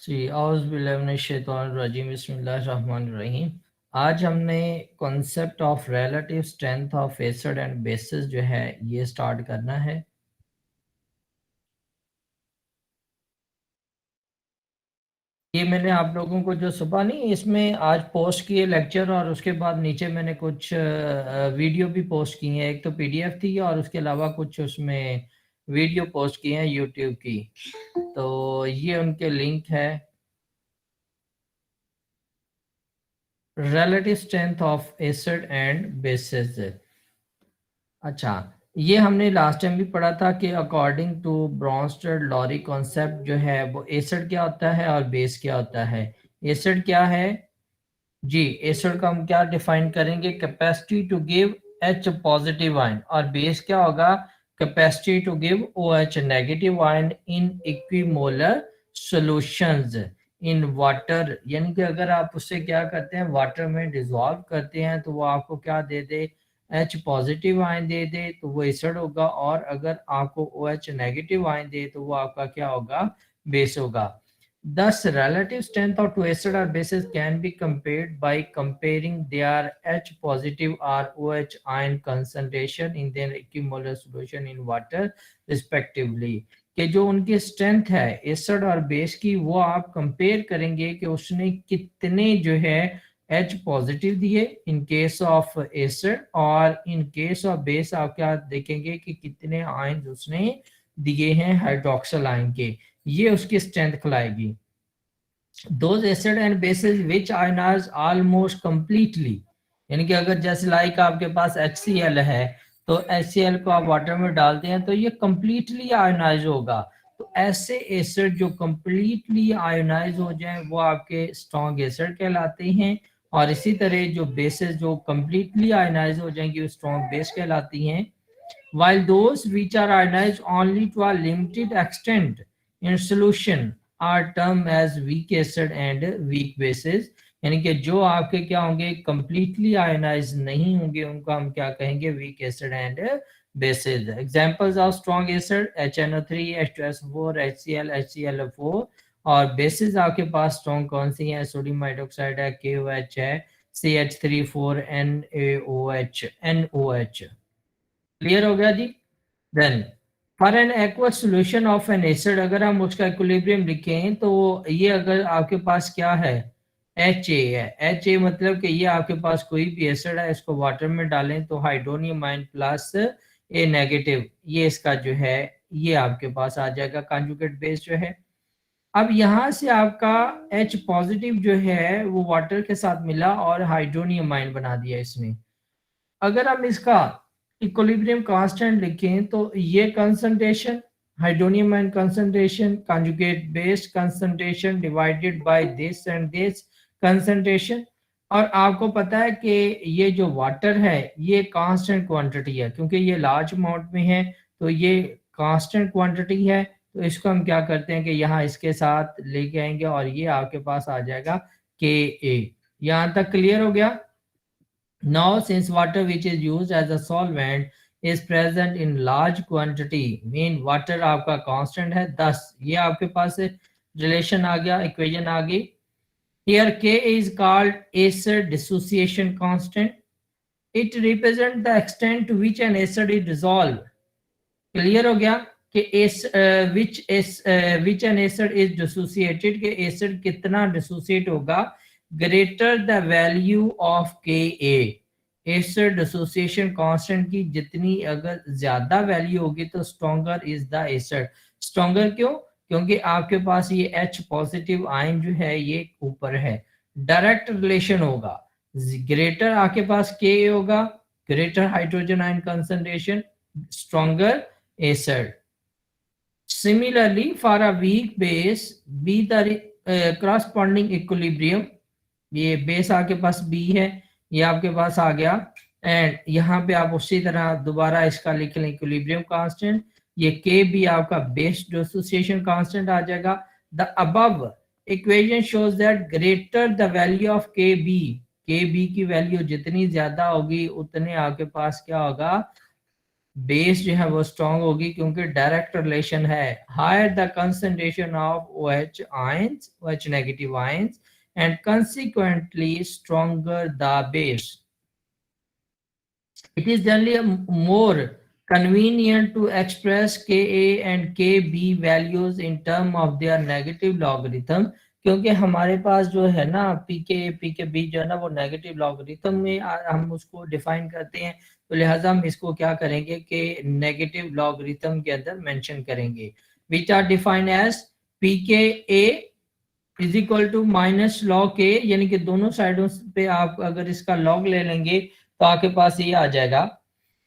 जी, औज़ु बिल्लाहि मिनश्शैतानिर्रजीम, बिस्मिल्लाहिर्रहमानिर्रहीम। आज हमने concept of relative strength of acid and basis जो है ये स्टार्ट करना है। ये मैंने आप लोगों को जो सुबह नहीं इसमें आज पोस्ट किए लेक्चर और उसके बाद नीचे मैंने कुछ वीडियो भी पोस्ट की हैं। एक तो पीडीएफ थी और उसके अलावा कुछ उसमें वीडियो पोस्ट की हैं यूट्यूब की। तो ये उनके लिंक है। Relative strength of acid and bases. अच्छा, ये हमने लास्ट टाइम भी पढ़ा था कि according to Bronsted Lowry concept जो है वो एसिड क्या होता है और बेस क्या होता है। एसिड क्या है जी, एसिड का हम क्या डिफाइन करेंगे, capacity to give H positive ion, और बेस क्या होगा, capacity to give O H negative ion in equimolar solutions in water. यानी कि अगर आप उससे क्या करते हैं, वाटर में डिजॉल्व करते हैं तो वो आपको क्या दे दे, एच पॉजिटिव आयन दे दे तो वो एसिड होगा, और अगर आपको ओ एच नेगेटिव आयन दे तो वो आपका क्या होगा, बेस होगा। Thus, relative strength of two acid or bases can be compared by comparing their H positive or OH ion concentration in their equimolar solution in water respectively। कि जो उनकी strength है एसिड और बेस की वो आप compare करेंगे कि उसने कितने जो है H पॉजिटिव दिए इन केस ऑफ एसिड, और इन केस ऑफ बेस आप क्या देखेंगे कि कितने आयन उसने दिए हैं हाइड्रोक्सिल आयन के। ये उसकी strength खिलाएगी। Those acid and bases which ionize almost completely, यानी कि अगर जैसे लाइक आपके पास HCl है तो HCl को आप वाटर में डालते हैं तो ये completely आयोनाइज होगा। तो ऐसे एसिड जो completely आयोनाइज हो जाए वो आपके स्ट्रॉन्ग एसिड कहलाते हैं, और इसी तरह जो बेसेस जो completely आयोनाइज हो जाएंगी वो स्ट्रॉन्ग बेस कहलाती हैं। While those which are ionized only to a limited extent in solution are termed as weak acid and weak bases। यानी कि जो आपके क्या होंगे, completely ionized नहीं होंगे, उनको हम क्या कहेंगे, weak acid and bases। Examples of strong acid HNO3, H2SO4, HCl, HClO4। और bases आपके पास strong कौन सी हैं, सोडियम हाइड्रोक्साइड है, KOH है, CH3 4 NaOH NOH। क्लियर हो गया जी। Then for an aqueous solution of an acid, अगर हम उसका इक्विलिब्रियम लिखें तो ये अगर आपके पास क्या है, एच ए है। एच ए मतलब कि ये आपके पास कोई भी एसिड है, इसको वाटर में डालें तो हाइड्रोनियम आयन प्लस ए नेगेटिव, ये इसका जो है ये आपके पास आ जाएगा कॉन्जुगेट बेस जो है। अब यहाँ से आपका एच पॉजिटिव जो है वो वाटर के साथ मिला और हाइड्रोनियम आयन बना दिया इसने। अगर हम इसका इक्विलिब्रियम कांस्टेंट लिखें तो ये concentration hydronium ion concentration conjugate base concentration divided by this and this concentration. और आपको पता है कि ये जो वाटर है ये कांस्टेंट क्वांटिटी है, क्योंकि ये लार्ज अमाउंट में है तो ये कांस्टेंट क्वांटिटी है। तो इसको हम क्या करते हैं कि यहाँ इसके साथ लेके आएंगे और ये आपके पास आ जाएगा के ए। यहाँ तक क्लियर हो गया। Now, since water which is used as a solvent is present in large quantity, mean water आपका constant है 10, ये आपके पास relation आ गया, equation आ गई। Here K is called acid dissociation constant. It represents the extent to which an acid is dissolved। Clear हो गया कि which an acid is dissociated, कि acid कितना dissociate होगा, greater the value of Ka। Acid dissociation constant की जितनी अगर ज्यादा वैल्यू होगी तो stronger is the acid. Stronger क्यों, क्योंकि आपके पास ये H पॉजिटिव आयन जो है ये ऊपर है, डायरेक्ट रिलेशन होगा। ग्रेटर आपके पास Ka होगा, greater hydrogen ion concentration, stronger acid. Similarly, for a weak base, B the corresponding equilibrium, ये बेस आपके पास बी है, ये आपके पास आ गया। एंड यहाँ पे आप उसी तरह दोबारा इसका लिख लें इक्विलिब्रियम कांस्टेंट, ये के भी आपका बेस डिसोसिएशन कांस्टेंट आ जाएगा। The above equation shows that greater the value of के बी की वैल्यू जितनी ज्यादा होगी उतने आपके पास क्या होगा, बेस जो है वो स्ट्रॉन्ग होगी, क्योंकि डायरेक्ट रिलेशन है। Higher the concentration of OH ions, OH negative ions, and consequently stronger the base. It is generally more convenient to express Ka and Kb values in term of their negative logarithm, क्योंकि हमारे पास जो है ना pK pKb जो है ना वो negative logarithm में हम उसको डिफाइन करते हैं, तो लिहाजा हम इसको क्या करेंगे कि नेगेटिव लॉगरिथम के अंदर मेंशन करेंगे, which are defined as pKa is equal to minus log K, यानी कि दोनों साइडों पे आप अगर इसका लॉग ले लेंगे तो आपके पास ये आ जाएगा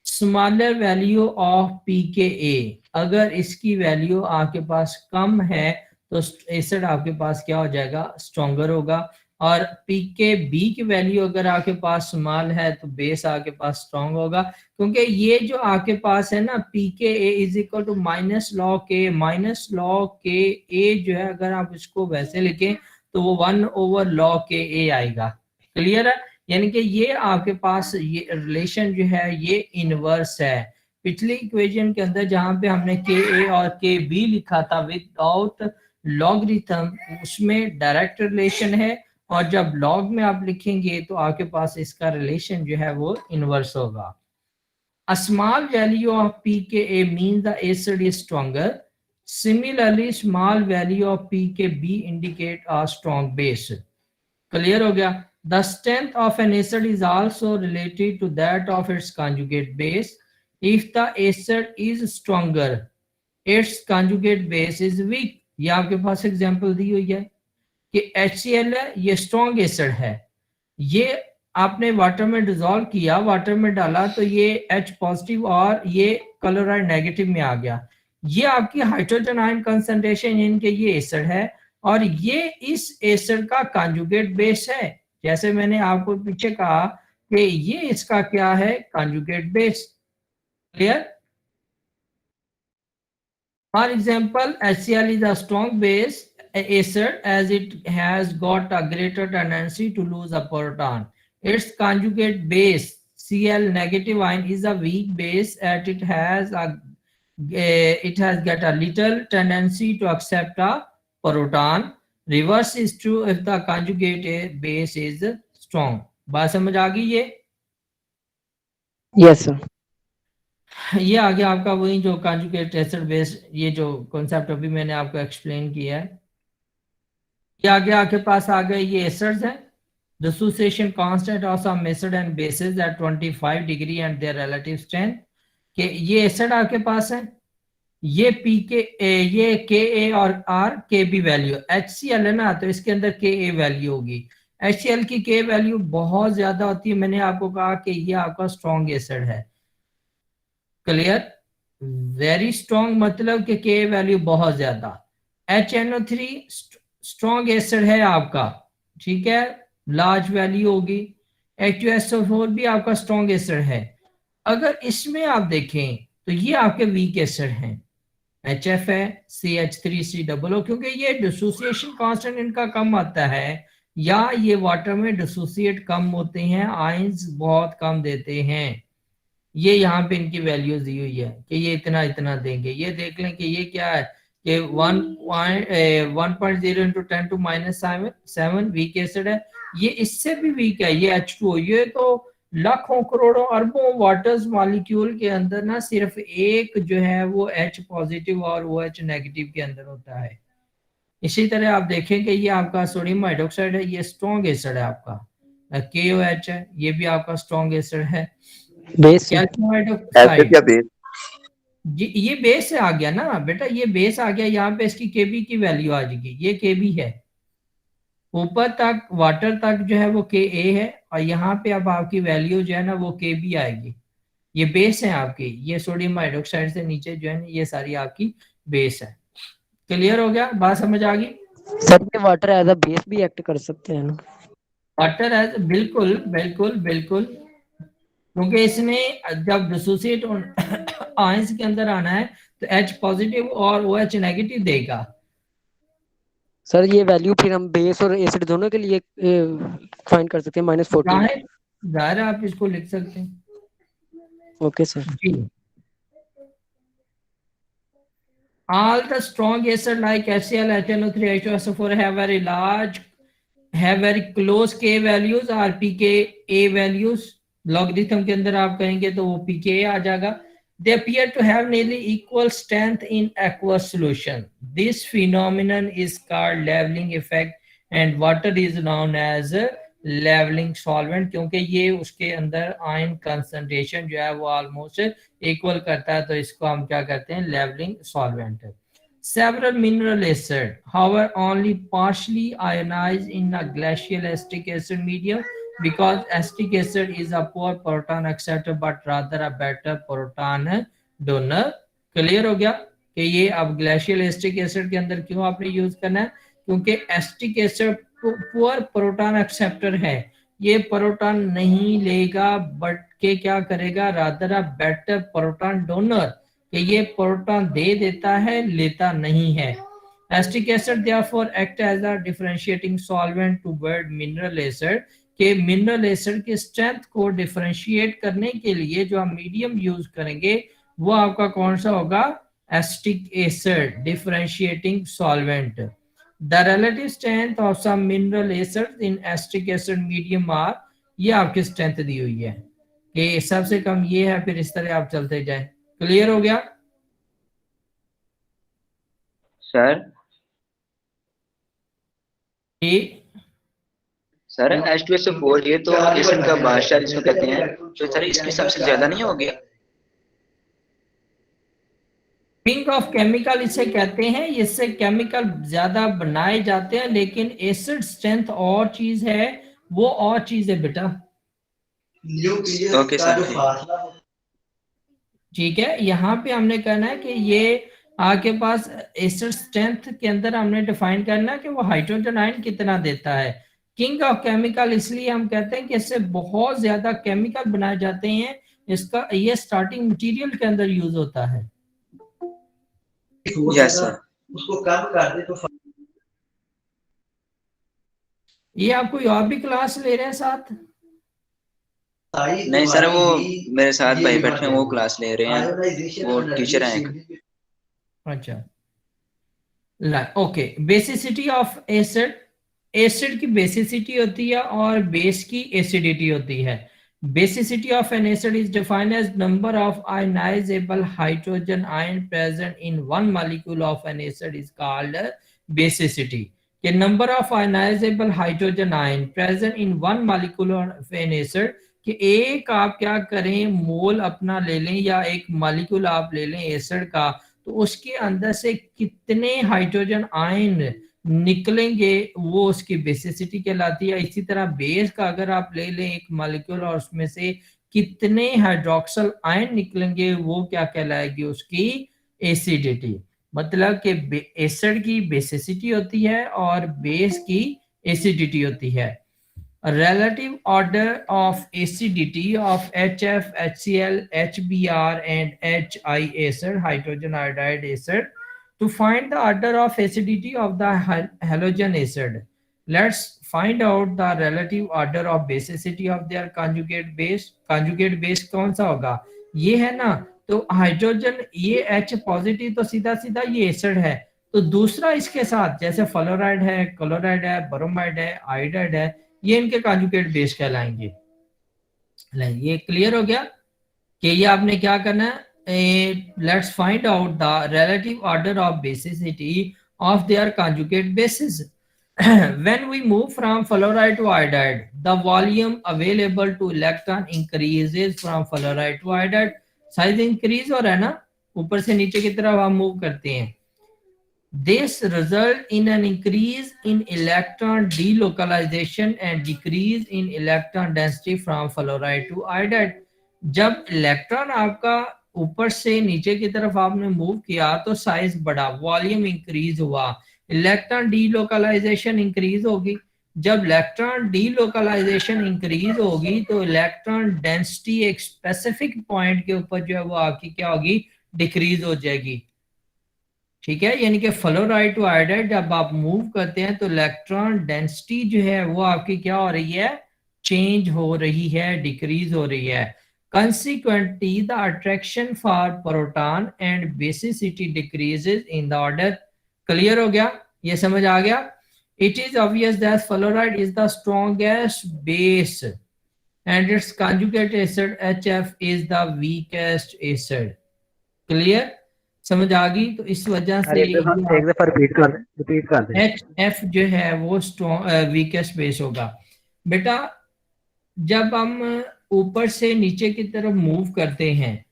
स्मॉलर वैल्यू ऑफ pKa। अगर इसकी वैल्यू आपके पास कम है तो एसिड आपके पास क्या हो जाएगा, स्ट्रॉन्गर होगा। और pKb की वैल्यू अगर आपके पास स्मॉल है तो बेस आपके पास स्ट्रॉन्ग होगा, क्योंकि ये जो आपके पास है ना pKa is equal to minus log K, minus log K A जो है अगर आप इसको वैसे लिखें तो वो 1/log के ए आएगा। क्लियर है? यानी कि ये आपके पास ये रिलेशन जो है ये इनवर्स है। पिछली इक्वेशन के अंदर जहां पे हमने के ए और के बी लिखा था विदाउट लॉगरिथम, उसमें डायरेक्ट रिलेशन है, और जब लॉग में आप लिखेंगे तो आपके पास इसका रिलेशन जो है वो इनवर्स होगा। A small value of pKa means the acid is stronger. Similarly, small value of pKb indicate a strong base. Clear हो गया? The strength of an acid is also related to that of its conjugate base. If the acid is stronger, its conjugate base is weak. ये आपके पास example दी हुई है कि HCl है, ये strong acid है, ये आपने वाटर में डिजोल्व किया, वाटर में डाला तो ये H पॉजिटिव और ये क्लोराइड नेगेटिव में आ गया। ये आपकी हाइड्रोजन आयन कंसंट्रेशन इनके ये एसिड है, और ये इस एसिड का कॉन्जुगेट बेस है। जैसे मैंने आपको पीछे कहा कि ये इसका क्या है, conjugate base. Clear? For example, HCl is a strong base acid as it has got a greater tendency to lose a proton. Its conjugate base Cl negative ion is a weak base as it has got a little tendency to accept a proton. Reverse is true if the conjugate base is strong. बात समझ आ गई ये? Yes sir. ये आ गया आपका वही जो conjugate acid base, ये जो कॉन्सेप्ट अभी मैंने आपको एक्सप्लेन किया है। ये आगे आपके पास आ गए ये एसिड्स हैं। Dissociation constant of some acid and bases at 25 degree and their relative strength, कि ये एसिड आपके पास है, ये पी के ये के ए और आर के बी वैल्यू, HCl है ना तो इसके अंदर के ए वैल्यू होगी। HCl की के वैल्यू बहुत ज्यादा होती है, मैंने आपको कहा कि ये आपका स्ट्रॉन्ग एसिड है। क्लियर? वेरी स्ट्रॉन्ग मतलब कि के वैल्यू बहुत ज्यादा। HNO3 स्ट्रॉन्ग एसिड है आपका, ठीक है, लार्ज वैल्यू होगी। H2SO4 भी आपका स्ट्रॉन्ग एसिड है। अगर इसमें आप देखें तो ये आपके वीक एसिड हैं, HF है, CH3COO, क्योंकि ये डिसोसिएशन कांस्टेंट इनका कम आता है, या ये वाटर में डिसोसिएट कम होते हैं, आयंस बहुत कम देते हैं। ये यहाँ पे इनकी वैल्यूज दी हुई है कि ये इतना इतना देंगे। ये देख लें कि ये क्या है कि 1.0 इंटू 10⁻⁷ वीक एसिड है, ये इससे भी वीक है, ये H2O। ये तो लाखों करोड़ों अरबों वाटर्स मॉलिक्यूल के अंदर ना सिर्फ एक जो है वो H पॉजिटिव और OH नेगेटिव के अंदर होता है। इसी तरह आप देखें कि ये आपका सोडियम हाइड्रोक्साइड है, ये स्ट्रॉन्ग एसिड है आपका। KOH है, ये भी आपका स्ट्रॉन्ग एसिड है। बेस कैल्शियम हाइड्रोक्साइड, एसिड या बेस? ये बेस से आ गया ना बेटा, ये बेस आ गया, यहाँ पे इसकी केबी की वैल्यू आ जाएगी, ये केबी है। ऊपर तक वाटर तक जो है वो के ए है, और यहाँ पे अब आपकी वैल्यू जो है ना वो के बी आएगी। ये बेस है आपकी, ये सोडियम हाइड्रोक्साइड से नीचे जो है ना ये सारी आपकी बेस है। क्लियर हो गया? बात समझ आ गई? सर ये वाटर एज अ बेस भी एक्ट कर सकते हैं ना? वाटर एज, बिल्कुल बिल्कुल बिल्कुल, क्योंकि इसने जब डिसोसिएट आयंस के अंदर आना है तो H पॉजिटिव और OH नेगेटिव देगा। सर ये वैल्यू फिर हम बेस और एसिड दोनों के लिए फाइंड कर सकते हैं -14। जाहिर है आप इसको लिख सकते हैं। Okay sir. जी, All the strong acid like HCl, HNO3, H2SO4 have very close K values or pKa values. Logarithm के अंदर आप कहेंगे तो वो pKa आ जाएगा. They appear to have nearly equal strength in aqueous solution. This phenomenon is called leveling effect and water is known as leveling solvent, क्योंकि ये उसके अंदर आयन कंसंट्रेशन जो है वो ऑलमोस्ट इक्वल करता है, तो इसको हम क्या कहते हैं, levelling solvent. Several mineral acids, however, only partially ionized in a glacial acetic acid medium because acetic acid is a poor proton acceptor but rather a better proton donor. Clear हो गया कि ये अब ग्लेशियल एसिटिक एसिड के अंदर क्यों आपने use करना है, क्योंकि acetic acid poor proton acceptor है, ये प्रोटॉन नहीं लेगा बट के क्या करेगा, rather a better proton donor, कि ये प्रोटॉन दे देता है, लेता नहीं है. Acetic acid therefore act as a differentiating solvent toward mineral acid, के मिनरल एसिड की स्ट्रेंथ को डिफरेंशिएट करने के लिए जो हम मीडियम यूज करेंगे वो आपका कौन सा होगा, acetic acid differentiating solvent. The relative strength of some mineral acids in acetic acid medium are, ये आपकी स्ट्रेंथ दी हुई है कि सबसे कम ये है, फिर इस तरह आप चलते जाएं. क्लियर हो गया सर? सर H2SO4 ये तो एसिड का बादशाह जिसको कहते हैं, तो सर इसकी सबसे ज्यादा नहीं हो गया? किंग ऑफ केमिकल इसे कहते हैं, इससे केमिकल ज्यादा बनाए जाते हैं, लेकिन एसिड स्ट्रेंथ और चीज है, वो और चीज है बेटा. Okay sir. ठीक है, यहाँ पे हमने कहना है कि ये आपके पास एसिड स्ट्रेंथ के अंदर हमने डिफाइन करना है कि वो हाइड्रोजन आयन कितना देता है. किंग ऑफ केमिकल इसलिए हम कहते हैं कि इससे बहुत ज्यादा केमिकल बनाए जाते हैं, इसका ये स्टार्टिंग मटेरियल के अंदर यूज होता है. Yes sir. उसको कम कर दे तो ये आप कोई और भी क्लास ले रहे हैं साथ? नहीं सर, वो मेरे साथ भाई बैठे हैं, वो क्लास ले रहे हैं, वो टीचर हैं. अच्छा, okay. Basicity of acid, acid की बेसिसिटी होती है और बेस की एसिडिटी होती है. Basicity of an acid is defined as number of ionisable hydrogen ion present in one molecule of an acid is called basicity. कि number of ionisable hydrogen ion present in one molecule of an acid, कि एक आप क्या करें, मोल अपना ले लें या एक मॉलिक्यूल आप ले लें एसिड का, तो उसके अंदर से कितने हाइड्रोजन आयन निकलेंगे वो उसकी बेसिसिटी कहलाती है. इसी तरह बेस का अगर आप ले लें एक मॉलिक्यूल और उसमें से कितने हाइड्रोक्सिल आयन निकलेंगे वो क्या कहलाएगी, उसकी एसिडिटी. मतलब कि एसिड की बेसिसिटी होती है और बेस की एसिडिटी होती है. Relative order of acidity of HF, HCl, HBr and HI acid, hydrogen iodide acid. To find the order of acidity of the halogen acid, let's find out the relative order of basicity of their conjugate base. Conjugate base कौन सा होगा, ये है ना, तो hydrogen ये H positive तो सीधा सीधा ये एसिड है, तो दूसरा इसके साथ जैसे फ्लोराइड है, क्लोराइड है, ब्रोमाइड है, आयोडाइड है, ये इनके कॉन्जुगेट बेस कहलाएंगे. ये क्लियर हो गया कि ये आपने क्या करना है, let's find out the relative order of basicity of their conjugate basis. When we move from fluoride to iodide, the volume available to electron increases from fluoride to iodide. Size increase हो रहा है ना, ऊपर से नीचे की तरफ हम मूव करते हैं. This result in an increase in electron delocalization and decrease in electron density from fluoride to iodide. जब इलेक्ट्रॉन आपका ऊपर से नीचे की तरफ आपने मूव किया तो साइज बढ़ा, वॉल्यूम इंक्रीज हुआ, इलेक्ट्रॉन डीलोकलाइजेशन इंक्रीज होगी. जब इलेक्ट्रॉन डीलोकलाइजेशन इंक्रीज होगी तो इलेक्ट्रॉन डेंसिटी एक स्पेसिफिक पॉइंट के ऊपर जो है वो आपकी क्या होगी, डिक्रीज हो जाएगी. ठीक है, यानी कि फ्लोराइड टू आयोडाइड जब आप मूव करते हैं तो इलेक्ट्रॉन डेंसिटी जो है वो आपकी क्या हो रही है, चेंज हो रही है, डिक्रीज हो रही है. Consequently, the attraction for proton and basicity decreases in the order. Clear हो गया? ये समझ आ गया? It is obvious that fluoride is the strongest base and its conjugate acid HF is the weakest acid. Clear? समझ आ गई? तो इस वजह से एक दफा रिपीट कर दे HF जो है वो स्ट्रॉन्ग वीकेस्ट बेस होगा। बेटा जब हम ऊपर से नीचे की तरफ मूव करते हैं,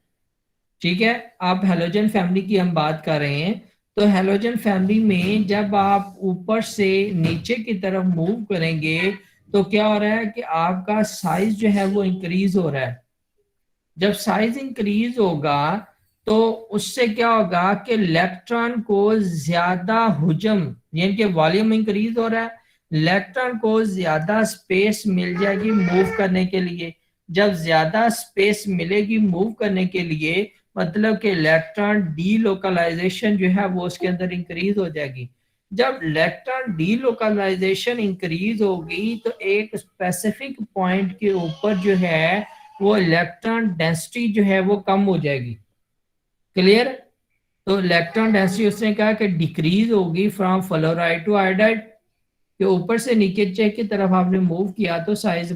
ठीक है, आप हेलोजन फैमिली की हम बात कर रहे हैं, तो हेलोजन फैमिली में जब आप ऊपर से नीचे की तरफ मूव करेंगे तो क्या हो रहा है कि आपका साइज जो है वो इंक्रीज हो रहा है। जब साइज इंक्रीज होगा तो उससे क्या होगा कि इलेक्ट्रॉन को ज्यादा हुजम यानी कि वॉल्यूम इंक्रीज हो रहा है, इलेक्ट्रॉन को ज्यादा स्पेस मिल जाएगी मूव करने के लिए। जब ज्यादा स्पेस मिलेगी मूव करने के लिए मतलब कि इलेक्ट्रॉन डीलोकलाइजेशन जो है वो उसके अंदर इंक्रीज हो जाएगी। जब इलेक्ट्रॉन डीलोकलाइजेशन इंक्रीज होगी तो एक स्पेसिफिक पॉइंट के ऊपर जो है वो इलेक्ट्रॉन डेंसिटी जो है वो कम हो जाएगी। क्लियर? तो इलेक्ट्रॉन डेंसिटी उसने कहा कि डिक्रीज होगी फ्रॉम फ्लोराइड टू आयोडाइड, कि ऊपर से नीचे की तरफ आपने मूव किया तो साइज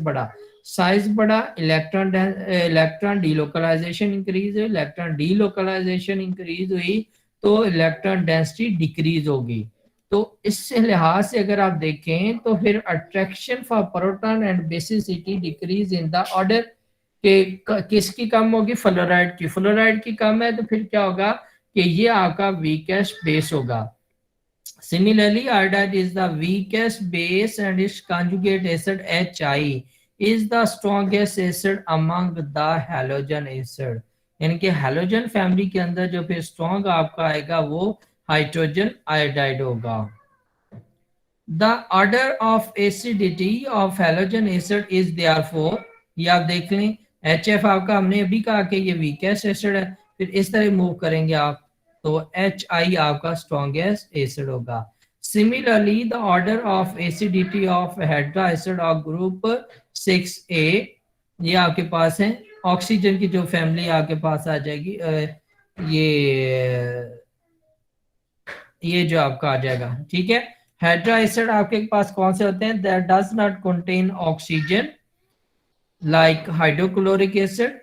बढ़ा, इलेक्ट्रॉन डीलोकलाइजेशन इंक्रीज हुई, इलेक्ट्रॉन डीलोकलाइजेशन इंक्रीज हुई तो इलेक्ट्रॉन डेंसिटी डिक्रीज होगी। तो इस लिहाज से अगर आप देखें तो फिर attraction for proton and basicity decrease in the order, कि किसकी कम होगी? फ्लोराइड की। फ्लोराइड की कम है तो फिर क्या होगा कि ये आपका वीकेस्ट बेस होगा। Similarly, iodide is the weakest base and its conjugate acid HI is the strongest acid among the halogen acid. यानी कि हैलोजन फैमिली के अंदर जो फिर स्ट्रॉन्ग आपका आएगा वो हाइड्रोजन आयोडाइड होगा। The order of acidity of halogen acid is therefore, ये आप देख लें, HF आपका हमने अभी कहा कि ये वीकेस्ट एसिड है, फिर इस तरह मूव करेंगे आप तो HI आपका स्ट्रॉन्गेस्ट एसिड होगा। Similarly the order of acidity of Hedra acid of group 6A, ये आपके पास है, ऑक्सीजन की जो फैमिली आपके पास आ जाएगी, ये जो आपका आ जाएगा, ठीक है। हेड्रा एसिड आपके पास कौन से होते हैं? That does not contain oxygen like hydrochloric acid.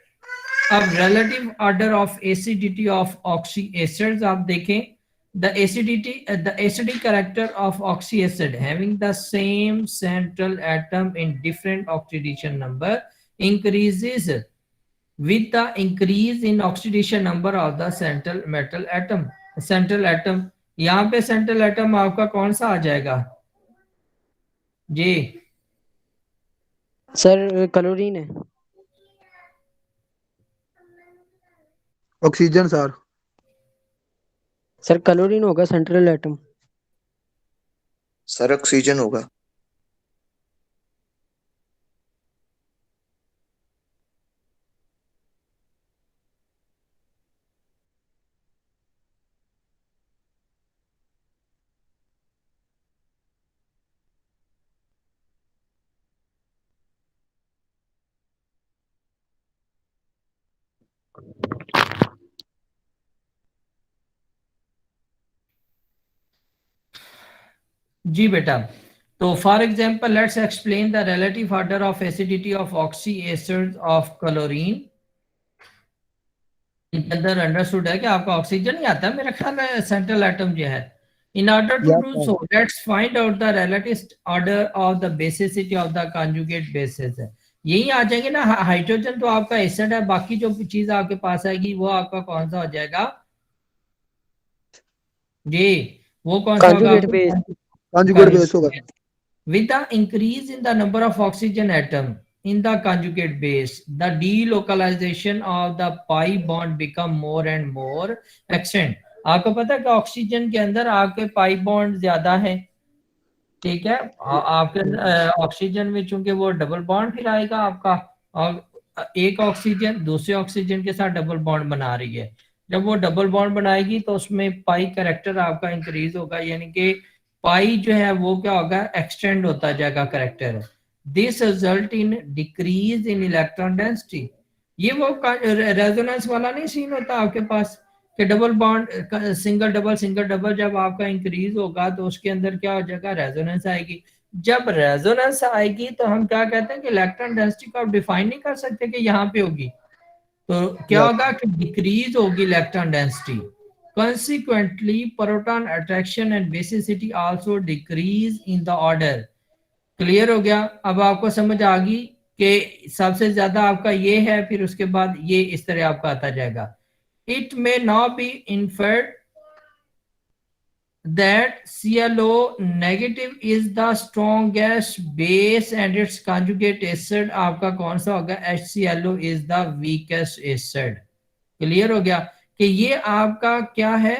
अब relative order of acidity of oxy acids आप देखें, the acidic character of oxy acid having the same central atom in different oxidation number increases with the increase in oxidation number of the central metal atom. central atom, यहाँ पे central atom आपका कौन सा आ जाएगा जी? Sir chlorine है। Oxygen sir chlorine होगा central atom. Sir oxygen होगा। जी बेटा, तो for example let's explain the relative order of acidity of oxy acid of chlorine. अंदर अंडरस्टूड है कि आपका ऑक्सीजन ही आता है, मेरा ख्याल है सेंट्रल एटम जो है। In order to do so let's find out the relative order of the basicity of the conjugate bases है। यही आ जाएंगे ना, हाइड्रोजन तो आपका एसिड है, बाकी जो चीज आपके पास आएगी वो आपका कौन सा हो जाएगा जी? वो कौन सा होगा? conjugate base होगा। With the increase in the number of oxygen atom in the conjugate base, the delocalization of the pi bond become more and more extent. आपको पता है कि ऑक्सीजन के अंदर आपके पाई बॉन्ड ज्यादा है, ठीक है, आपके ऑक्सीजन में चूंकि वो डबल बॉन्ड फिर आएगा आपका, और एक ऑक्सीजन दूसरे ऑक्सीजन के साथ डबल बॉन्ड बना रही है। जब वो डबल बॉन्ड बनाएगी तो उसमें पाई कैरेक्टर आपका इंक्रीज होगा, यानी कि पाई जो है वो क्या होगा? एक्सटेंड होता जाएगा character. This result in decrease in electron density. ये वो रेजोनेंस वाला नहीं सीन होता आपके पास कि डबल बॉन्ड, सिंगल डबल जब आपका इंक्रीज होगा तो उसके अंदर क्या हो जाएगा, रेजोनेंस आएगी। जब रेजोनेंस आएगी तो हम क्या कहते हैं कि इलेक्ट्रॉन डेंसिटी को आप डिफाइन नहीं कर सकते कि यहाँ पे होगी, तो क्या Yeah. होगा कि डिक्रीज होगी electron density. Consequently, proton attraction and basicity also decrease in the order. Clear हो गया? अब आपको समझ आ गई कि सबसे ज्यादा आपका ये है, फिर उसके बाद ये इस तरह आपका आता जाएगा। It may not be inferred that ClO negative is the strongest base and its conjugate acid आपका कौन सा होगा, HClO is the weakest acid। Clear हो गया कि ये आपका क्या है,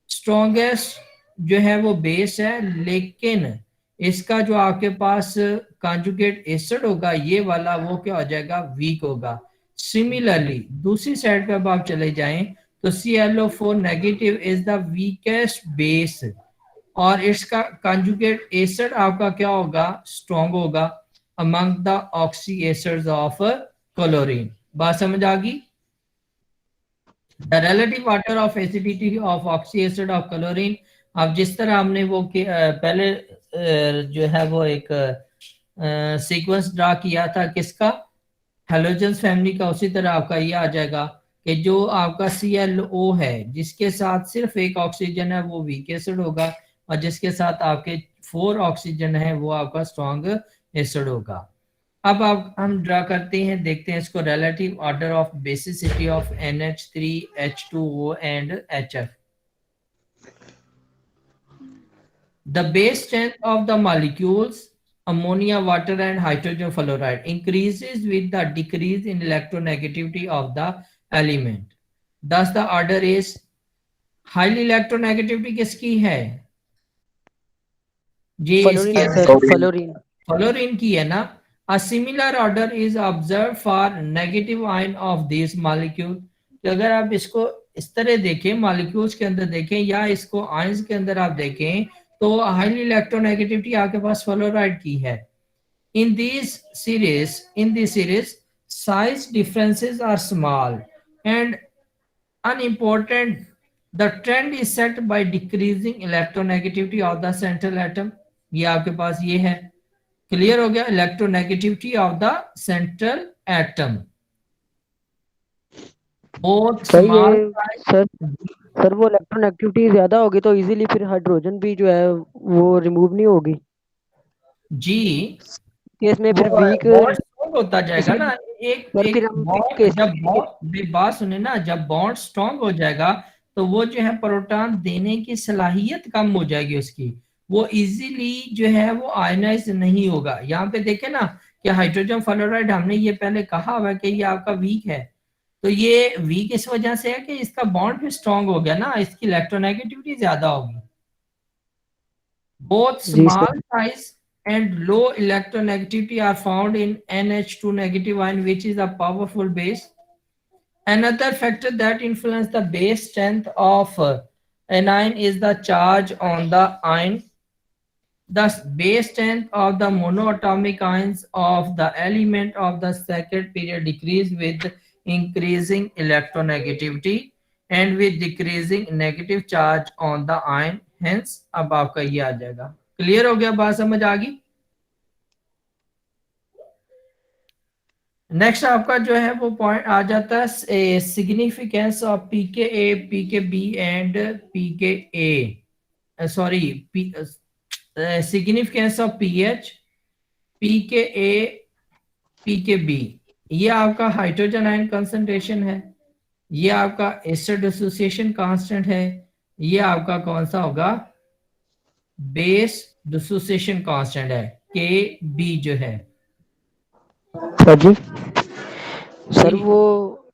स्ट्रॉन्गेस्ट जो है वो बेस है, लेकिन इसका जो आपके पास कॉन्जुगेट एसिड होगा ये वाला, वो क्या हो जाएगा, वीक होगा। सिमिलरली दूसरी साइड पे अब आप चले जाएं तो ClO4 negative is the weakest base और इसका कॉन्जुगेट एसिड आपका क्या होगा, स्ट्रॉन्ग होगा among the oxy acids of chlorine. बात समझ आ गई? The relative order of acidity of oxy acid of chlorine, अब जिस तरह हमने वो पहले जो है वो एक सीक्वेंस ड्रा किया था किसका, हेलोजन्स फैमिली का, उसी तरह आपका ये आ जाएगा कि जो आपका ClO है जिसके साथ सिर्फ एक ऑक्सीजन है वो वीक एसिड होगा, और जिसके साथ आपके 4 ऑक्सीजन है वो आपका स्ट्रॉन्ग एसिड होगा। अब आप हम ड्रा करते हैं, देखते हैं इसको, relative order of basicity of NH3, H2O and HF। The base strength of the molecules ammonia, water and hydrogen fluoride increases with the decrease in electronegativity of the element. Thus the order is, highly electronegativity किसकी है जी, इसकी fluorine fluorine की है ना। A similar order is observed for negative ion of these molecule। तो अगर आप इसको इस तरह देखें, मॉलिक्यूल्स के अंदर देखें या इसको आयंस के अंदर आप देखें, तो हाईली इलेक्ट्रोनेगेटिविटी आपके पास फ्लोराइड की है। In this series size differences are small and unimportant. The trend is set by decreasing electronegativity of the central atom। ये आपके पास ये है, क्लियर हो गया, electronegativity of the central atom. Sir वो इलेक्ट्रोनेगेटिविटी ज्यादा होगी तो इजीली फिर हाइड्रोजन भी जो है वो रिमूव नहीं होगी जी, केस में, फिर वीक होता जाएगा ना। एक बात सुने ना, जब बॉन्ड स्ट्रॉन्ग हो जाएगा तो वो जो है प्रोटॉन देने की सलाहियत कम हो जाएगी उसकी, वो इजीली जो है वो आयनाइज नहीं होगा। यहाँ पे देखे ना कि हाइड्रोजन फ्लोराइड, हमने ये पहले कहा हुआ कि ये आपका वीक है, तो ये वीक इस वजह से है कि इसका बॉन्ड भी स्ट्रॉन्ग हो गया ना, इसकी इलेक्ट्रोनेगेटिविटी ज्यादा होगी। Both small size and low electronegativity are found in NH2 negative ion, which is a powerful base. Another factor that influences the base strength of anion is the charge on the ion. Thus, base strength of the monoatomic ions of the element of the second period decrease with increasing electronegativity and with decreasing negative charge on the ion. Hence, अब आपका ये आ जाएगा। Clear हो गया, बात समझ आ गई? Next आपका जो है वो पॉइंट आ जाता है significance of pKa, pKb and pKa, sorry significance of pH, pKa, pKb। ये आपका हाइड्रोजन आयन कंसंट्रेशन है, ये आपका एसिड एसोसिएशन कांस्टेंट है, ये आपका कौन सा होगा, बेस डिसोसिएशन कांस्टेंट है, Kb जो है। सर वो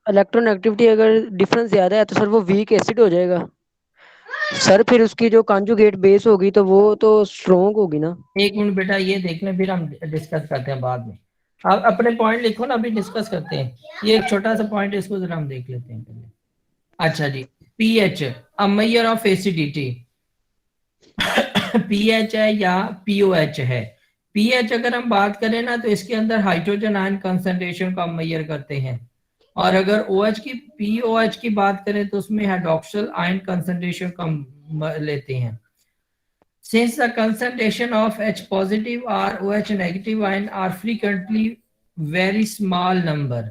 इलेक्ट्रोनेगेटिविटी अगर डिफरेंस ज्यादा है तो सर वो वीक एसिड हो जाएगा सर, फिर उसकी जो कॉन्जुगेट बेस होगी तो वो तो स्ट्रॉन्ग होगी ना। एक मिनट बेटा, ये देख लें फिर हम डिस्कस करते हैं बाद में। आप अपने पॉइंट लिखो ना, अभी डिस्कस करते हैं। ये एक छोटा सा पॉइंट है, इसको जरा हम देख लेते हैं पहले। अच्छा जी, pH a measure of acidity. PH है या पीओएच है। पीएच अगर हम बात करें ना तो इसके अंदर हाइड्रोजन आयन कंसंट्रेशन को हम मेजर करते हैं, और अगर OH की POH की बात करें तो उसमें हाइड्रोक्सिल आयन कंसंट्रेशन कम लेते हैं. Since the concentration of H positive or OH negative ion are frequently very small number,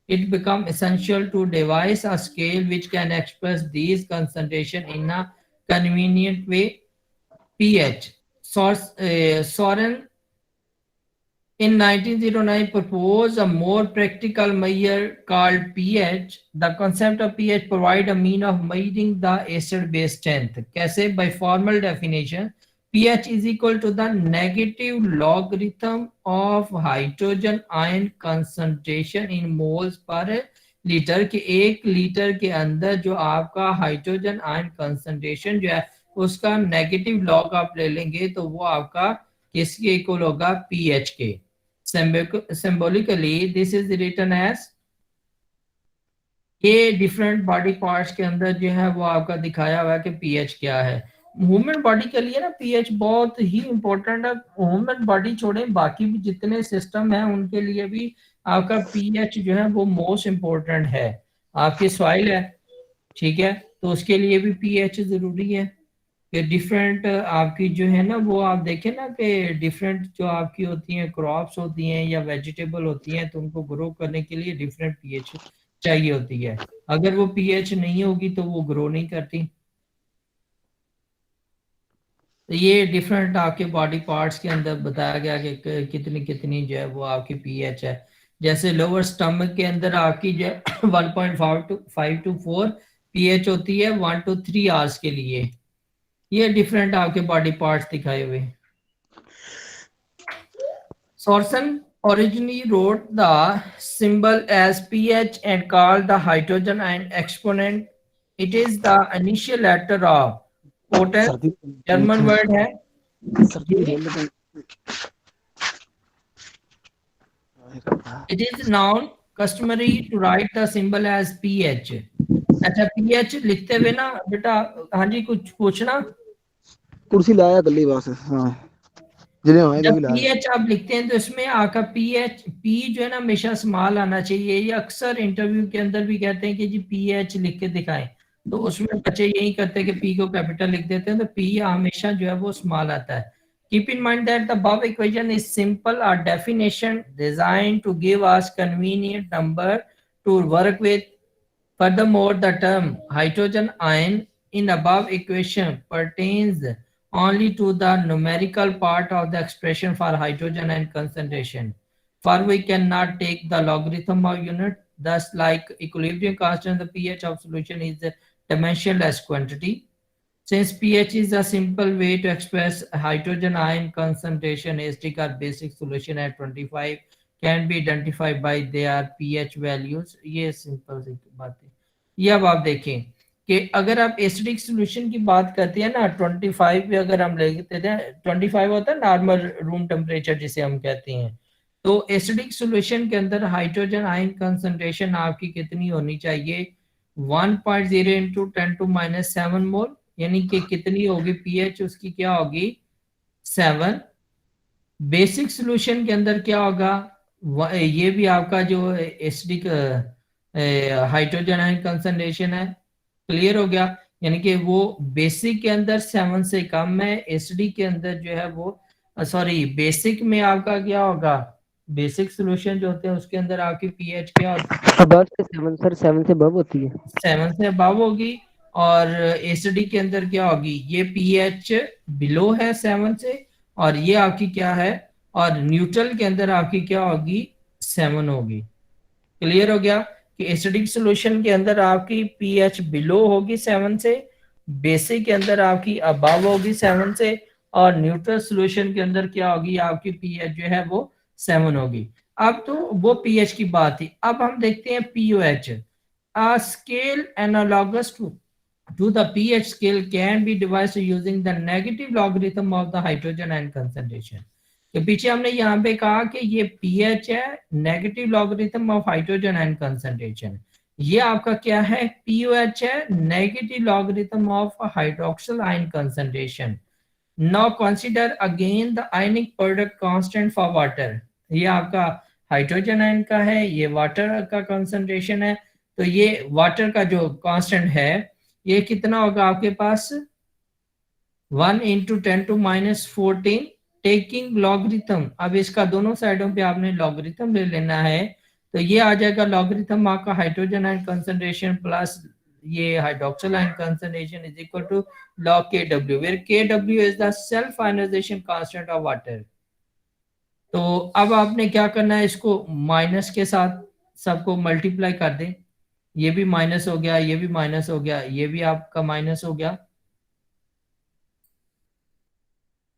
it becomes essential to devise a scale which can express these concentration in a convenient way. pH. Soren in 1909 proposed a more practical measure called pH. The concept of pH provide a mean of measuring the acid base strength. कैसे? By formal definition, pH is equal to the negative logarithm of hydrogen ion concentration in moles per litre के 1 litre के अंदर जो आपका hydrogen ion concentration जो है उसका negative log आप ले लेंगे तो वो आपका किसके इक्वल होगा? पीएच के. Symbolically this is written as ये डिफरेंट बॉडी पार्ट्स के अंदर जो है वो आपका दिखाया हुआ है कि पीएच क्या है. ह्यूमन बॉडी के लिए ना पीएच बहुत ही इंपॉर्टेंट है. ह्यूमन बॉडी छोड़ें बाकी भी जितने सिस्टम है उनके लिए भी आपका पीएच जो है वो मोस्ट इम्पोर्टेंट है. आपकी सॉइल है, ठीक है, तो उसके लिए भी पीएच जरूरी है. कि डिफरेंट आपकी जो है ना वो आप देखें ना कि डिफरेंट जो आपकी होती हैं क्रॉप्स होती हैं या वेजिटेबल होती हैं तो उनको ग्रो करने के लिए डिफरेंट पीएच चाहिए होती है. अगर वो पीएच नहीं होगी तो वो ग्रो नहीं करती. तो ये डिफरेंट आपके बॉडी पार्ट्स के अंदर बताया गया कि कितनी कितनी जो है वो आपकी पीएच है. जैसे लोअर स्टमक के अंदर आपकी जो 1.5 to 4 पीएच होती है 1 to 3 आवर्स के लिए. ये डिफरेंट आपके बॉडी पार्ट्स दिखाए हुए. Sorensen originally wrote the symbol as pH and called the hydrogen ion exponent. It is the initial letter of potence. German word है. It is now customary to write the symbol as pH. अच्छा pH लिखते हुए ना बेटा, हाँ जी कुछ पूछना? कुर्सी लाया गली वहां से. हाँ जिन्हें आए जब भी लाया. पीएच आप लिखते हैं तो इसमें आपका पीएच पी जो है ना हमेशा स्मॉल आना चाहिए. ये अक्सर इंटरव्यू के अंदर भी कहते हैं कि जी पीएच लिख के दिखाएं, तो उसमें बच्चे यही करते हैं कि पी को कैपिटल लिख देते हैं, तो पी हमेशा जो है वो स्मॉल आता है. Keep in mind that the above equation is simple a definition designed to give us convenient number to work with. Furthermore, the term hydrogen ion in above equation pertains only to the numerical part of the expression for hydrogen ion concentration. For we cannot take the logarithm of unit. Thus, like equilibrium constant, the pH of solution is a dimensionless quantity. Since pH is a simple way to express hydrogen ion concentration, acidic or basic solution at 25 can be identified by their pH values. ये simple सी बात है. ये अब आप देखें कि अगर आप एसिडिक सॉल्यूशन की बात करते हैं ना 25 पे अगर हम लेते हैं 25 होता है नॉर्मल रूम टेम्परेचर जिसे हम कहते हैं, तो एसिडिक सॉल्यूशन के अंदर हाइड्रोजन आयन कंसंट्रेशन आपकी कितनी होनी चाहिए? 1.0 इंटू 10⁻⁷ मोल, यानी कि कितनी होगी पीएच उसकी क्या होगी? 7. बेसिक सॉल्यूशन के अंदर क्या होगा? ये भी आपका जो एसिडिक हाइड्रोजन आयन कंसंट्रेशन है. क्लियर हो गया? यानी कि वो बेसिक के अंदर 7 से कम है, एसिडिक के अंदर जो है वो सॉरी बेसिक में आपका क्या होगा? बेसिक सॉल्यूशन जो होते हैं उसके अंदर आपकी पीएच क्या होती है? अबव से 7 सर, 7 से अबव होती है. 7 से अबव होगी. और एसिडिक के अंदर क्या होगी? ये पीएच बिलो है 7 से, और ये आपकी क्या है? और न्यूट्रल के अंदर आपकी क्या होगी? 7 होगी. क्लियर हो गया कि एसिडिक सॉल्यूशन के अंदर आपकी पीएच बिलो होगी 7 से, बेसिक के अंदर आपकी अबव होगी 7 से, और न्यूट्रल सॉल्यूशन के अंदर क्या होगी? आपकी पीएच जो है वो 7 होगी. अब तो वो पीएच की बात थी. अब हम देखते हैं pOH. A scale analogous to the pH scale can be devised using the negative logarithm of the hydrogen ion concentration. तो पीछे हमने यहाँ पे कहा कि ये pH है, negative logarithm of hydrogen ion concentration. ये आपका क्या है? POH है, negative logarithm of hydroxyl ion concentration. Now consider again the ionic product constant for water. ये आपका हाइड्रोजन आयन का है, ये वाटर का कंसंट्रेशन है। तो ये वाटर का जो कांस्टेंट है ये कितना होगा आपके पास 1 इंटू 10⁻14 टेकिंग लॉगरिथम। अब इसका दोनों साइडों पे आपने लॉगरिथम ले लेना है, तो ये आ जाएगा लॉगरिथम आपका हाइड्रोजन आयन कंसंट्रेशन प्लस ये hydroxyl ion concentration is equal to log Kw, where Kw is the self ionization constant of water। तो अब आपने क्या करना है, इसको माइनस के साथ सबको मल्टीप्लाई कर दें। ये भी माइनस हो गया, ये भी माइनस हो गया, ये भी आपका माइनस हो गया।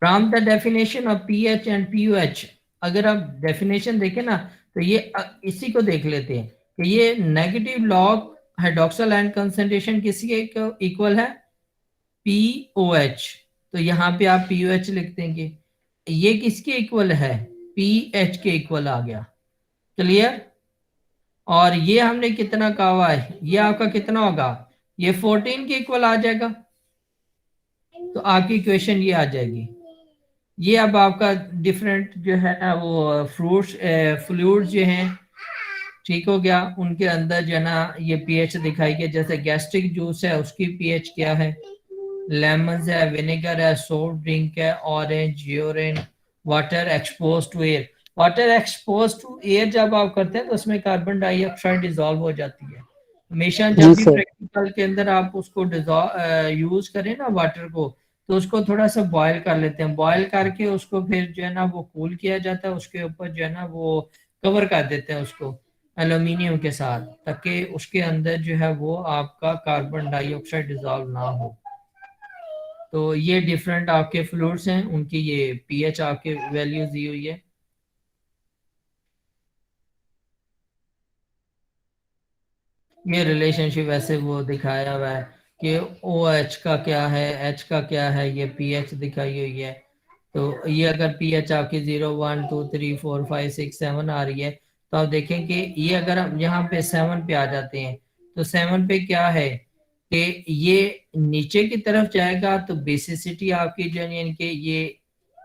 From the definition of pH and pOH, अगर आप डेफिनेशन देखें ना तो ये इसी को देख लेते हैं कि ये negative log hydroxyl ion concentration किसके इक्वल है, पीओएच। तो यहाँ पे आप पीओएच लिख देंगे। ये किसके इक्वल है, पीएच के इक्वल आ गया। क्लियर। और ये हमने कितना कहा हुआ है, ये आपका कितना होगा, ये 14 के इक्वल आ जाएगा। तो आपकी इक्वेशन ये आ जाएगी। ये अब आपका डिफरेंट जो है ना वो फ्रूट्स फ्लूइड्स जो हैं, ठीक हो गया, उनके अंदर जो है ना ये पीएच दिखाई गया। जैसे गैस्ट्रिक जूस है उसकी पीएच क्या है, लेमन है, विनेगर है, सॉफ्ट ड्रिंक है, orange, urine, water expose to air. Water expose to air जब आप करते हैं तो उसमें कार्बन डाइऑक्साइड डिजोल्व हो जाती है। हमेशा जब भी प्रैक्टिकल के अंदर आप उसको यूज करें ना वाटर को, तो उसको थोड़ा सा बॉयल कर लेते हैं। बॉयल करके उसको फिर जो है ना वो कूल किया जाता है, उसके ऊपर जो है ना वो कवर कर देते हैं उसको एल्यूमिनियम के साथ, ताकि उसके अंदर जो है वो आपका कार्बन डाइऑक्साइड डिजोल्व ना हो। तो ये डिफरेंट आपके फ्लूइड्स हैं, उनकी ये पीएच आपके वैल्यूज दी हुई है। ये रिलेशनशिप ऐसे वो दिखाया हुआ है कि ओ एच का क्या है, एच का क्या है, ये पीएच दिखाई हुई है। तो ये अगर पीएच आपकी 0, 1, 2, 3, 4, 5, 6, 7 आ रही है, तो आप देखें कि ये अगर हम यहाँ पे 7 पे आ जाते हैं, तो 7 पे क्या है कि ये नीचे की तरफ जाएगा तो बेसिसिटी आपकी जो है यानी कि ये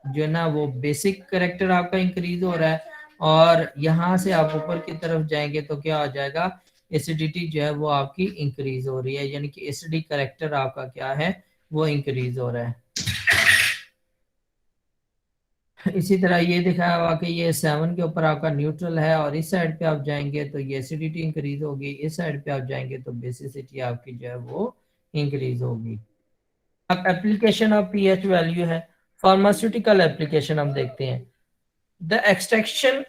जो है ना वो बेसिक करेक्टर आपका इंक्रीज हो रहा है, और यहाँ से आप ऊपर की तरफ जाएंगे तो क्या हो जाएगा, एसिडिटी जो है वो आपकी इंक्रीज हो रही है, यानी कि एसिडिक करेक्टर आपका क्या है वो इंक्रीज हो रहा है। इसी तरह ये दिखाया हुआ कि ये 7 के ऊपर आपका न्यूट्रल है, और इस साइड पे आप जाएंगे तो ये एसिडिटी इंक्रीज होगी, इस साइड पे आप जाएंगे तो बेसिसिटी आपकी जो है वो इंक्रीज होगी। अब एप्लीकेशन ऑफ पीएच वैल्यू है, फार्मास्यूटिकल एप्लीकेशन हम देखते हैं। The extraction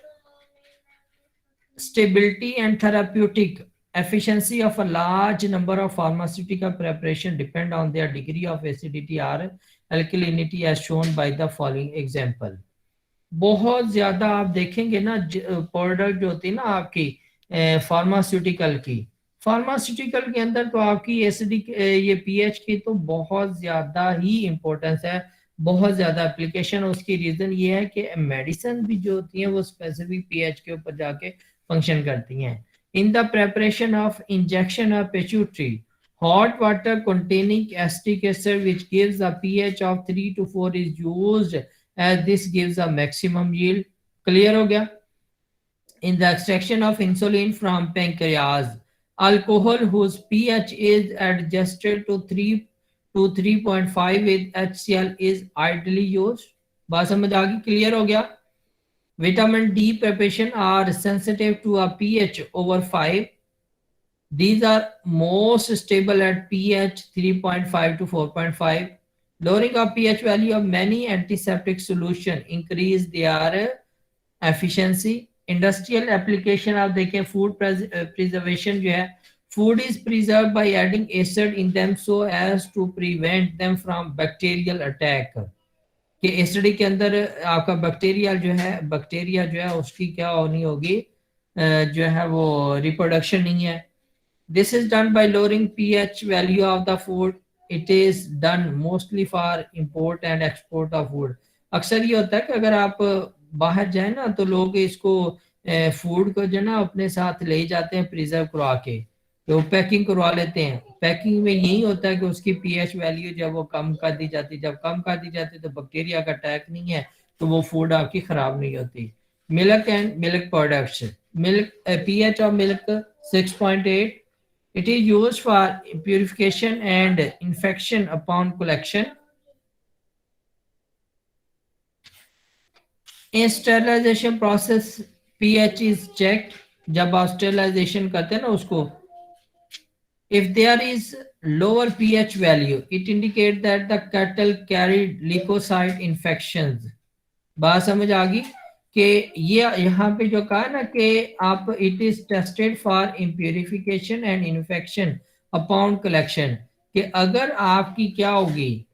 stability and therapeutic efficiency of a large number of pharmaceutical preparation depend on their degree of acidity or alkalinity as shown by the following example। बहुत ज्यादा आप देखेंगे ना product जो होती है ना आपकी फार्मास्यूटिकल की, फार्मास्यूटिकल के अंदर तो आपकी एसिडिक ये पीएच की तो बहुत ज्यादा ही इंपॉर्टेंस है, बहुत ज्यादा एप्लीकेशन। उसकी रीजन ये है कि मेडिसिन भी जो होती हैं वो स्पेसिफिक पीएच के ऊपर जाके फंक्शन करती हैं। In the preparation of injection of pituitary, hot water containing acetic acid which gives a pH of 3 to 4 is used as this gives a maximum yield। clear हो गया। in the extraction of insulin from pancreas, alcohol whose pH is adjusted to 3 to 3.5 with HCl is ideally used। बात समझ आ गई, clear हो गया। Vitamin D preparation are sensitive to a pH over 5। These are most stable at pH 3.5 to 4.5। Lowering of pH value of many antiseptic solution increase their efficiency। Industrial application आप देखें, food preservation जो है, food is preserved by adding acid in them so as to prevent them from bacterial attack। कि ACD के अंदर आपका bacteria जो है उसकी क्या होनी होगी, जो है वो रिप्रोडक्शन नहीं है। This is done by lowering pH value of the food. It is done mostly for import and export of food. अक्सर ये होता है कि अगर आप बाहर जाए ना तो लोग इसको फूड को जो ना अपने साथ ले जाते हैं प्रिजर्व करवा के, तो पैकिंग करवा लेते हैं। पैकिंग में यही होता है कि उसकी पीएच वैल्यू जब वो कम कर दी जाती है, जब कम कर दी जाती है तो बैक्टीरिया का अटैक नहीं है तो वो फूड आपकी खराब नहीं होती। milk and milk products. Milk pH of milk 6.8. It is used for purification and infection upon collection. In sterilization process pH is checked. जब आप sterilization करते हैं ना उसको, if there is lower pH value, it indicates that the cattle carried leukocyte infections. बात समझ आ गई कि ये यहाँ पे जो कहा ना कि आप it is tested for impurification and infection upon collection, कि अगर आपकी क्या होगी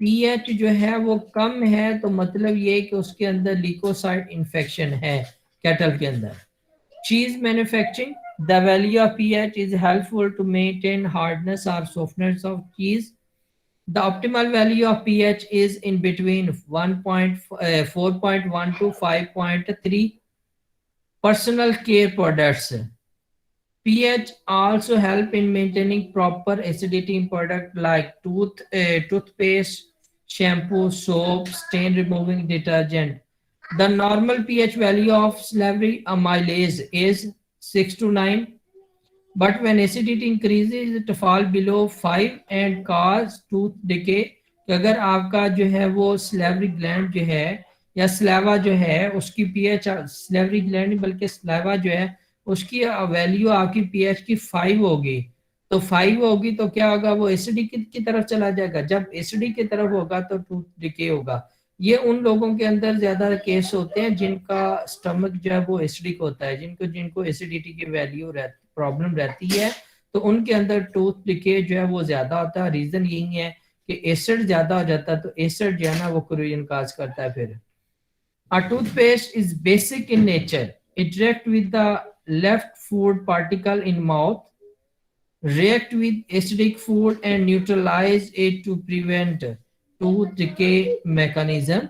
pH जो है वो कम है तो मतलब ये कि उसके अंदर ल्यूकोसाइट इन्फेक्शन है कैटल के अंदर. Cheese manufacturing, the value of pH is helpful to maintain hardness or softness of cheese. The optimal value of pH is in between 4.1 to 5.3. Personal care products. pH also help in maintaining proper acidity in product like toothpaste, shampoo, soap, stain removing detergent. The normal pH value of salivary amylase is 6 to 9, but when acidity increases it fall below 5 and cause tooth decay. कि अगर आपका जो है वो salivary gland जो है या saliva जो है उसकी pH, salivary gland नहीं बल्कि saliva जो है उसकी वैल्यू आपकी pH की 5 होगी, तो 5 होगी तो क्या होगा, वो एसिडिक की तरफ चला जाएगा. जब एसिडिक की तरफ होगा तो टूथ डिके होगा. ये उन लोगों के अंदर ज्यादा केस होते हैं जिनका स्टमक जो है वो एसिडिक होता है, जिनको एसिडिटी की वैल्यू प्रॉब्लम रहती है, तो उनके अंदर टूथ डिके जो है वो ज्यादा होता है. रीजन यही है कि एसिड ज्यादा हो जाता है, तो एसिड जो है ना वो कोरोजन काज करता है. फिर A toothpaste is basic in nature. It reacts with the left food particle in mouth, react with acidic food and neutralize it to prevent tooth decay mechanism.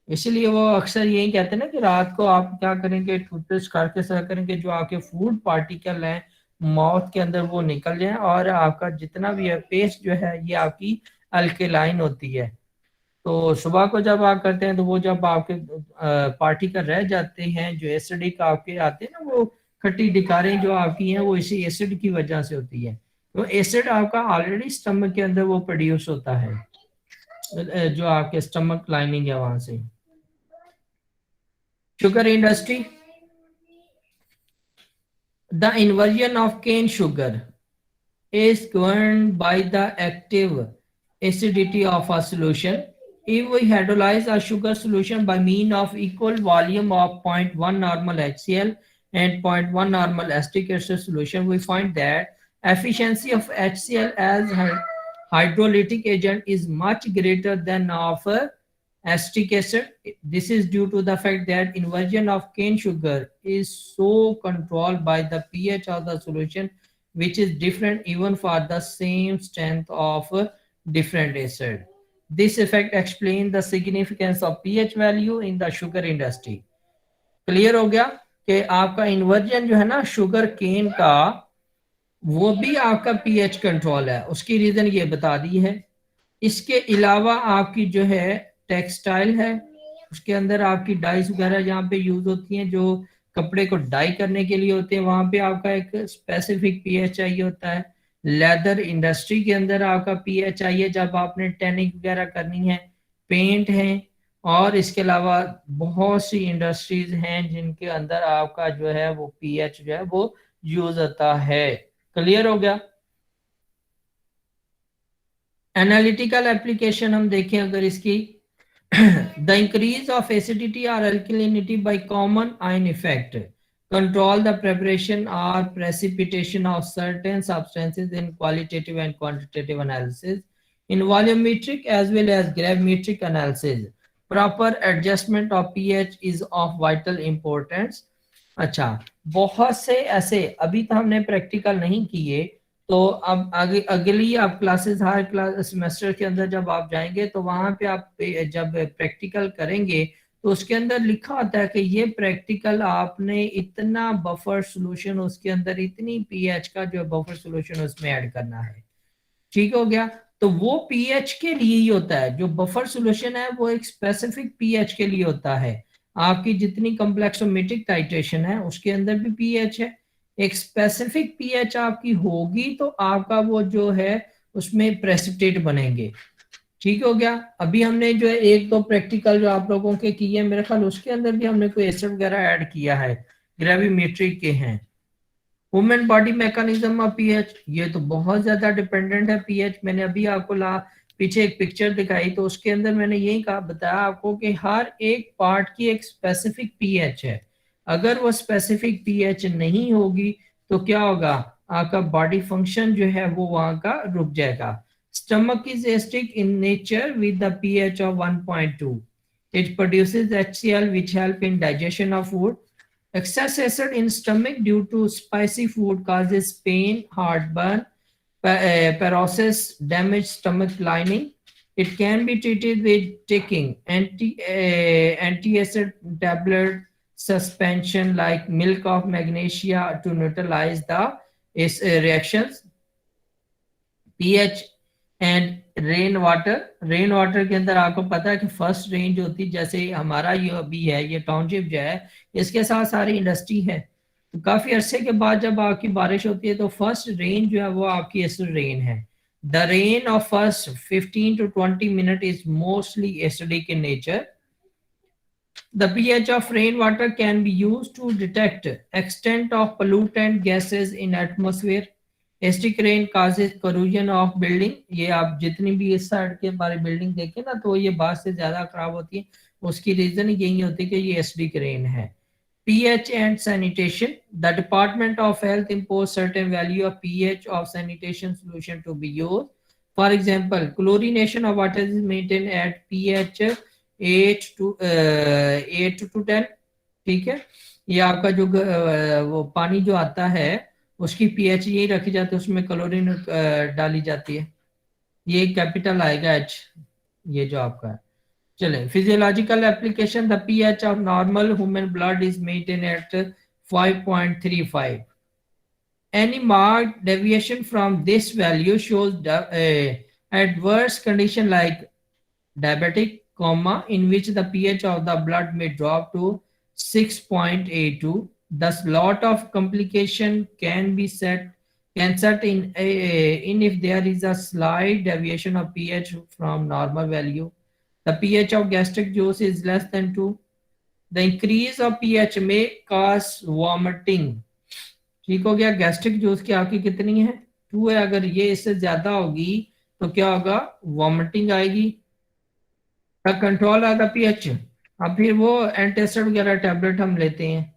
इसलिए वो अक्सर यही कहते हैं ना कि रात को आप क्या करेंगे, टूथपेस्ट करके सर करेंगे, जो आपके फूड पार्टिकल हैं माउथ के अंदर वो निकल जाए, और आपका जितना भी है पेस्ट जो है ये आपकी अल्केलाइन होती है. तो सुबह को जब आप करते हैं तो वो जब आपके पार्टिकल रह जाते हैं जो एसिडिक आपके आते हैं ना, वो खट्टी डिकारें जो आपकी हैं वो इसी एसिड की वजह से होती है. तो एसिड आपका ऑलरेडी स्टमक के अंदर वो प्रोड्यूस होता है, जो आपके स्टमक लाइनिंग है वहां से. Sugar industry. The inversion of cane sugar is governed by the active acidity of a solution. If we hydrolyze a sugar solution by means of equal volume of 0.1 normal HCl and 0.1 normal acetic acid solution, we find that efficiency of HCl as hydrolytic agent is much greater than of acetic acid. This is due to the fact that inversion of cane sugar is so controlled by the pH of the solution, which is different even for the same strength of different acid. This effect explains the significance of pH value in the sugar industry. Clear हो गया कि आपका inversion जो है ना sugar cane का, वो भी आपका pH कंट्रोल है. उसकी रीजन ये बता दी है. इसके अलावा आपकी जो है टेक्सटाइल है, उसके अंदर आपकी डाइस वगैरह यहाँ पे यूज होती हैं, जो कपड़े को डाई करने के लिए होते हैं, वहां पे आपका एक स्पेसिफिक पीएच चाहिए होता है. लेदर इंडस्ट्री के अंदर आपका पीएच चाहिए जब आपने टैनिंग वगैरह करनी है. पेंट है, और इसके अलावा बहुत सी इंडस्ट्रीज हैं जिनके अंदर आपका जो है वो पीएच जो है वो यूज होता है. क्लियर हो गया. एनालिटिकल एप्लीकेशन हम देखें अगर इसकी, the increase of acidity or alkalinity by common ion effect control the preparation or precipitation of certain substances in qualitative and quantitative analysis. In volumetric as well as gravimetric analysis, proper adjustment of pH is of vital importance. अच्छा, बहुत से ऐसे अभी तो हमने practical नहीं किए, तो अब आगे अगली आप क्लासेस हर क्लास सेमेस्टर के अंदर जब आप जाएंगे तो वहां पे आप जब प्रैक्टिकल करेंगे तो उसके अंदर लिखा होता है कि ये प्रैक्टिकल आपने इतना बफर सॉल्यूशन, उसके अंदर इतनी पीएच का जो बफर सॉल्यूशन उसमें ऐड करना है. ठीक हो गया. तो वो पीएच के लिए ही होता है, जो बफर सॉल्यूशन है वो एक स्पेसिफिक पीएच के लिए होता है. आपकी जितनी कम्प्लेक्सोमेट्रिक टाइट्रेशन है उसके अंदर भी पीएच है। एक स्पेसिफिक पीएच आपकी होगी तो आपका वो जो है उसमें प्रेसिपिटेट बनेंगे। ठीक हो गया। अभी हमने जो है एक दो प्रैक्टिकल जो आप लोगों के किए मेरे ख्याल उसके अंदर भी हमने कोई एसिड वगैरह ऐड किया है, ग्रेविमेट्रिक के हैं। Human body mechanism of pH, ये तो बहुत ज्यादा डिपेंडेंट है पीएच। मैंने अभी आपको पीछे एक पिक्चर दिखाई तो उसके अंदर मैंने यही कहा बताया आपको कि हर एक पार्ट की एक स्पेसिफिक पीएच है। अगर वो स्पेसिफिक पीएच नहीं होगी तो क्या होगा, आपका बॉडी फंक्शन जो है वो वहां का रुक जाएगा। Stomach is acidic in nature with the pH of 1.2. It produces HCl which help in digestion of food. Excess acid in stomach due to spicy food causes pain, heartburn, paralysis, damage stomach lining. It can be treated with taking anti-acid tablet suspension like milk of magnesia to neutralize the reactions. pH and rain water के अंदर आपको पता है कि first rain जो होती है, जैसे हमारा ये अभी है ये टाउनशिप जो है इसके साथ सारी इंडस्ट्री है, तो काफी अरसे के बाद जब आपकी बारिश होती है तो फर्स्ट रेन जो है वो आपकी एसिड रेन है। The rain of first 15 to 20 minute is mostly acidic in nature. The pH of rainwater can be used to detect extent of pollutant gases in atmosphere. Acidic rain causes corrosion of building. ये आप जितनी भी इस side के बारे building देखें ना तो ये बाहर से ज्यादा खराब होती है, उसकी रीजन यही होती है कि ये एसिडिक रेन है। pH and sanitation. The Department of Health impose certain value of pH of sanitation solution to be used. For example, chlorination of water is maintained at pH 8 to 10। ठीक है, ये आपका जो वो पानी जो आता है उसकी पीएच यही रखी जाती है, उसमें क्लोरीन डाली जाती है, ये कैपिटल आएगा एच, ये जो आपका है। चले physiological application, the pH of normal human blood is maintain at 5.35। Any marked deviation from this value shows adverse condition like diabetic coma, in which the pH of the blood may drop to 6.82. Thus, lot of complication can set in if there is a slight deviation of pH from normal value. The pH of gastric juice is less than 2. The increase of pH may cause vomiting. ठीक हो गया। Gastric juice की आपकी कितनी है, 2 है। अगर ये इससे ज्यादा होगी तो क्या होगा, वॉमिटिंग आएगी। कंट्रोल ऑफ द पीएच, अब फिर वो एंटासिड वगैरह टैबलेट हम लेते हैं।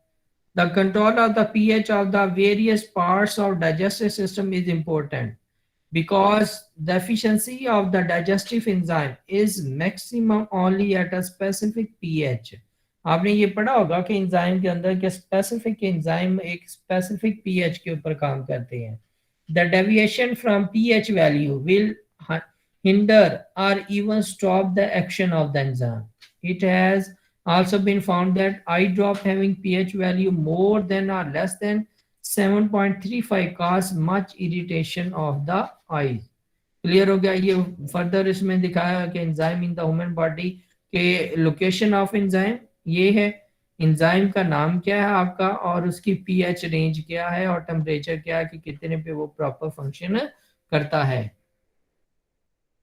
The control of the pH of the various parts of digestive system is important because the efficiency of the digestive enzyme is maximum only at a specific pH. आपने ये पढ़ा होगा कि एंजाइम के अंदर के स्पेसिफिक एंजाइम एक specific pH के ऊपर काम करते हैं। The deviation from pH value will hinder or even stop the action of the enzyme. It has also been found that eye drop having pH value more than or less than 7.35 cause much irritation of the eyes. Clear हो गया। ये further इसमें दिखाया कि enzyme in the human body के location of enzyme ये है, enzyme का नाम क्या है आपका और उसकी पीएच रेंज क्या है और टेम्परेचर क्या है कि कितने पे वो प्रॉपर फंक्शन करता है।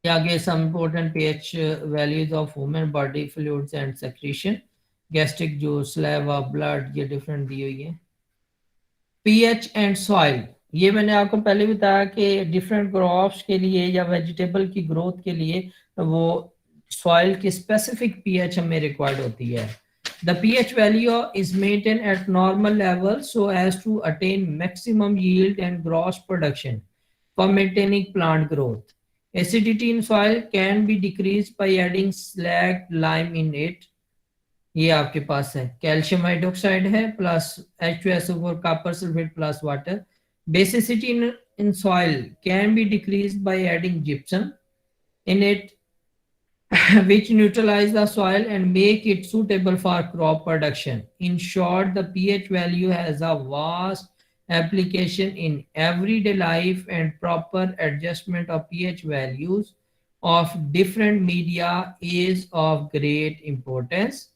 आगे some important pH values of human body fluids and secretion, gastric juice, saliva, blood, ये डिफरेंट दी हुई है। पीएच एंड सॉइल, ये मैंने आपको पहले बताया कि डिफरेंट क्रॉप्स के लिए या वेजिटेबल की ग्रोथ के लिए वो सॉइल की स्पेसिफिक पीएच हमें रिक्वायर्ड होती है। The pH value is maintained at normal level so as to attain maximum yield and gross production for maintaining plant growth. Acidity in soil can be decreased by adding slag lime in it. ये आपके पास है calcium hydroxide है plus H2SO4 copper sulfate plus water. Basicity in soil can be decreased by adding gypsum in it which neutralize the soil and make it suitable for crop production. In short, the pH value has a vast application in everyday life and proper adjustment of pH values of different media is of great importance.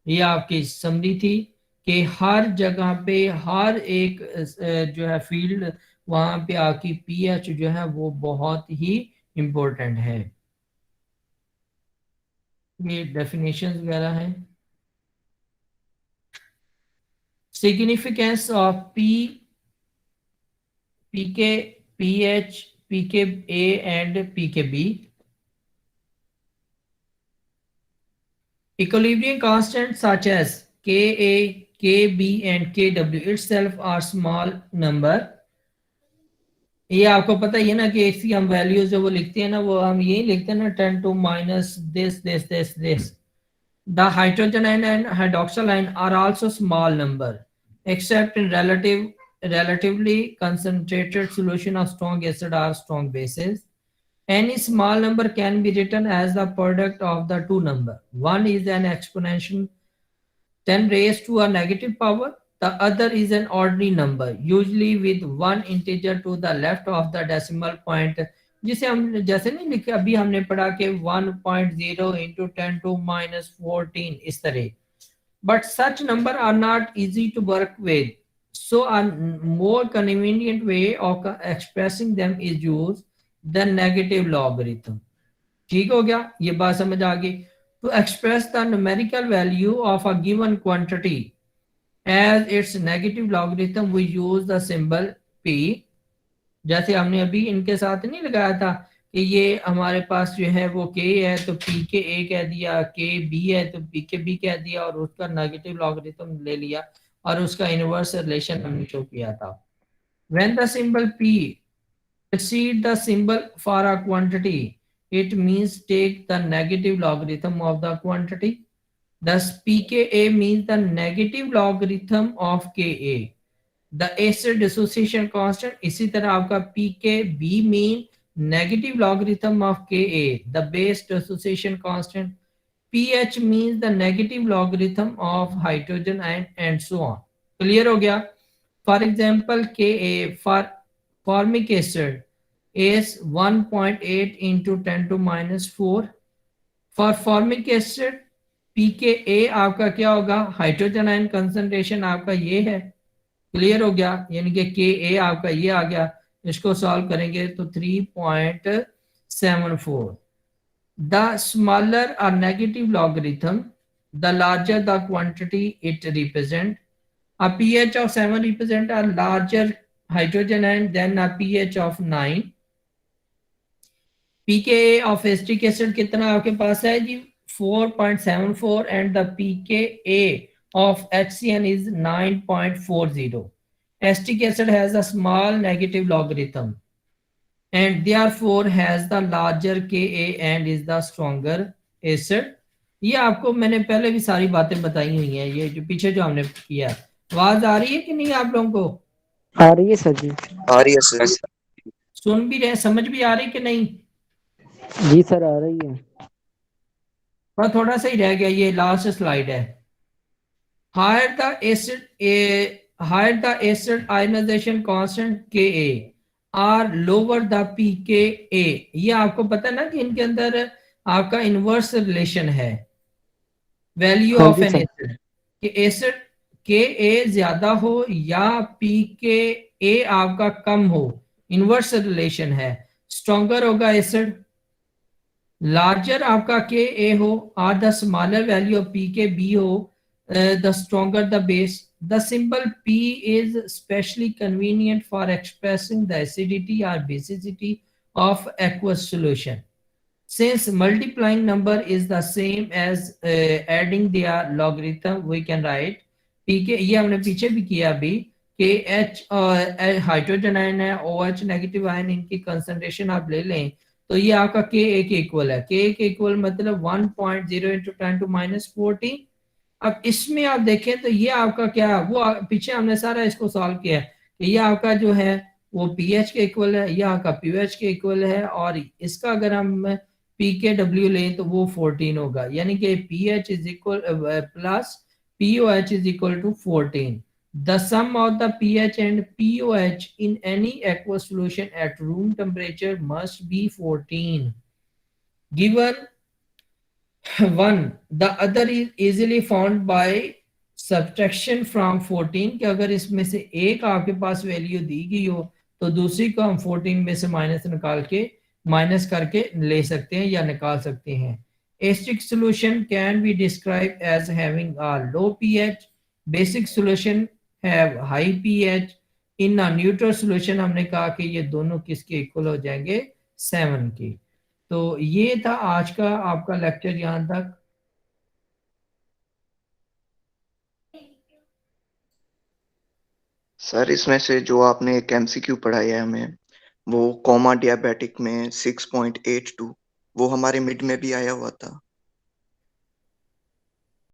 ये आपकी summary थी कि हर जगह पे हर एक जो है field वहां पे आपकी पीएच जो है वो बहुत ही इम्पोर्टेंट है। ये डेफिनेशन वगैरह है। Significance of pK pH pK A and pK B. Equilibrium constants such as Ka, Kb and Kw itself are small number। ये आपको पता ही है ना कि इसकी हम वैल्यूज जो वो लिखते हैं ना वो हम यही लिखते हैं ना 10 to minus this। The hydrogen and hydroxyl ion are also small number except in relatively concentrated solution of strong acid or strong bases. Any small number can be written as the product of the two number. One is an exponential 10 raised to a negative power. The other is an ordinary number, usually with one integer to the left of the decimal point, जिसे हम जैसे नहीं लिखे अभी हमने पढ़ा कि 1.0 into 10 to minus 14 इस तरह। But such number are not easy to work with. So a more convenient way of expressing them is use the negative logarithm। ठीक हो गया, ये बात समझ आ गई। To express the numerical value of a given quantity as its negative logarithm we use the symbol p। जैसे हमने अभी इनके साथ नहीं लगाया था कि ये हमारे पास जो है वो k है तो p के a कह दिया, k b है तो p के b कह दिया और उसका नेगेटिव लॉगरिथम ले लिया और उसका इनवर्स रिलेशन हमने शो किया था। When the symbol p precede the symbol for a quantity, it means take the negative logarithm of the quantity। Thus pKa means the negative logarithm of Ka। The acid dissociation constant, इसी तरह आपका pKb mean negative logarithm of Ka। The base dissociation constant pH means the negative logarithm of hydrogen and so on। Clear हो गया। For example, Ka for formic acid is 1.8 into 10 to minus 4। For formic acid pKa आपका क्या होगा, hydrogen ion concentration आपका ये है। Clear हो गया, यानी कि Ka आपका ये आ गया। इसको सॉल्व करेंगे तो 3.74। The smaller a negative logarithm, the larger the quantity it represent। A pH of 7 represent a larger hydrogen ion than a pH of 9। pKa of acetic acid कितना आपके पास है जी, 4.74 and the pKa of HCN is 9.40। Acetic acid has a small negative logarithm and therefore has the larger Ka and is the stronger acid। ये आपको मैंने पहले भी सारी बातें बताई हुई हैं, ये जो पीछे जो हमने किया। आवाज आ रही है कि नहीं आप लोगों को? आ रही है सर जी। आ रही है सर। सुन भी रहे, समझ भी आ रही कि नहीं? जी सर आ रही है। पर थोड़ा सा ही रह गया, ये लास्ट स्लाइड है। Higher the acid ionization constant Ka or lower the pKa। ये आपको पता है ना कि इनके अंदर आपका इनवर्स रिलेशन है वैल्यू हाँ ऑफ जी एन सर। एसिड कि एसिड Ka ज्यादा हो या pKa आपका कम हो, इनवर्स रिलेशन है। स्ट्रॉन्गर होगा एसिड, लार्जर आपका Ka हो और the smaller value of pKb हो, the stronger the base। The symbol P is especially convenient for expressing the acidity or basicity of aqueous solution। Since multiplying number is the same as adding their logarithm, we can write pK। ये हमने पीछे भी किया अभी कि H hydrogen ion है, OH negative ion, इनकी concentration आप ले लें तो ये आपका Ka के इक्वल है। Ka के इक्वल मतलब 1.0 into 10 to minus 14। अब इसमें आप देखें तो ये आपका क्या, वो पीछे हमने सारा इसको सॉल्व किया है कि ये आपका जो है वो pH के इक्वल है, ये आपका pH के इक्वल है और इसका अगर हम pKw लें तो वो 14 होगा, यानी कि pH is equal plus POH is equal to 14। The sum of the pH and POH in any aqueous solution at room temperature must be 14 given 1 the other is easily found by subtraction from 14 कि अगर इसमें से एक आपके पास value दी गई हो तो दूसरी को हम 14 में से माइनस करके ले सकते हैं या निकाल सकते हैं। Acidic solution can be describe as having a low pH, basic solution have high pH, in a neutral solution हमने कहा कि ये दोनों किसके इक्वल हो जाएंगे 7 के। तो ये था आज का आपका लेक्चर यहाँ तक। सर इसमें से जो आपने एक एमसीक्यू पढ़ाया है हमें, वो कॉमा डियाबेटिक में 6.82 वो हमारे मिड में भी आया हुआ था।